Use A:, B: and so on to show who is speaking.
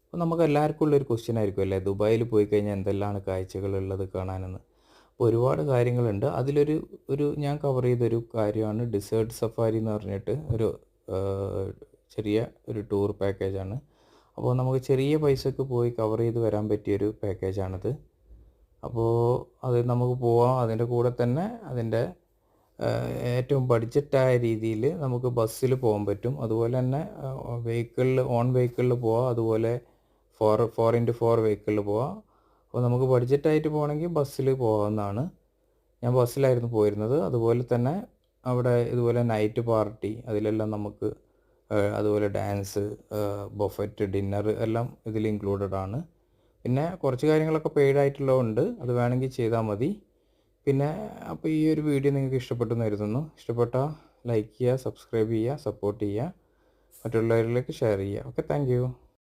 A: അപ്പോൾ നമുക്ക് എല്ലാവർക്കും ഉള്ളൊരു ക്വസ്റ്റ്യൻ ആയിരിക്കും അല്ലേ, ദുബായിൽ പോയി കഴിഞ്ഞാൽ എന്തെല്ലാമാണ് കാഴ്ചകളുള്ളത് കാണാനെന്ന്. അപ്പോൾ ഒരുപാട് കാര്യങ്ങളുണ്ട്. അതിലൊരു ഞാൻ കവർ ചെയ്തൊരു കാര്യമാണ് ഡിസേർട്ട് സഫാരി എന്ന് പറഞ്ഞിട്ട് ഒരു ചെറിയ ഒരു ടൂർ പാക്കേജാണ്. അപ്പോൾ നമുക്ക് ചെറിയ പൈസക്ക് പോയി കവർ ചെയ്ത് വരാൻ പറ്റിയൊരു പാക്കേജാണിത്. അപ്പോൾ അത് നമുക്ക് പോവാം. അതിൻ്റെ കൂടെ തന്നെ അതിൻ്റെ ഏറ്റവും ബഡ്ജറ്റായ രീതിയിൽ നമുക്ക് ബസ്സിൽ പോകാൻ പറ്റും. അതുപോലെ തന്നെ വെഹിക്കിളിൽ പോവാം. അതുപോലെ 4x4 വെഹിക്കിളിൽ പോവാം. അപ്പോൾ നമുക്ക് ബഡ്ജറ്റായിട്ട് പോകണമെങ്കിൽ ബസ്സിൽ പോകാവുന്നതാണ്. ഞാൻ ബസ്സിലായിരുന്നു പോയിരുന്നത്. അതുപോലെ തന്നെ അവിടെ ഇതുപോലെ നൈറ്റ് പാർട്ടി അതിലെല്ലാം നമുക്ക് അതുപോലെ ഡാൻസ്, ബൊഫറ്റ്, ഡിന്നർ എല്ലാം ഇതിൽ ഇൻക്ലൂഡഡ് ആണ്. പിന്നെ കുറച്ച് കാര്യങ്ങളൊക്കെ പെയ്ഡ് ആയിട്ടുള്ളതുണ്ട്, അത് വേണമെങ്കിൽ ചെയ്താൽ മതി. പിന്നെ അപ്പോൾ ഈ ഒരു വീഡിയോ നിങ്ങൾക്ക് ഇഷ്ടപ്പെട്ടു എന്ന് കരുതുന്നു. ഇഷ്ടപ്പെട്ടാൽ ലൈക്ക് ചെയ്യുക, സബ്സ്ക്രൈബ് ചെയ്യുക, സപ്പോർട്ട് ചെയ്യുക, മറ്റുള്ളവരിലേക്ക് ഷെയർ ചെയ്യുക. Okay, thank you.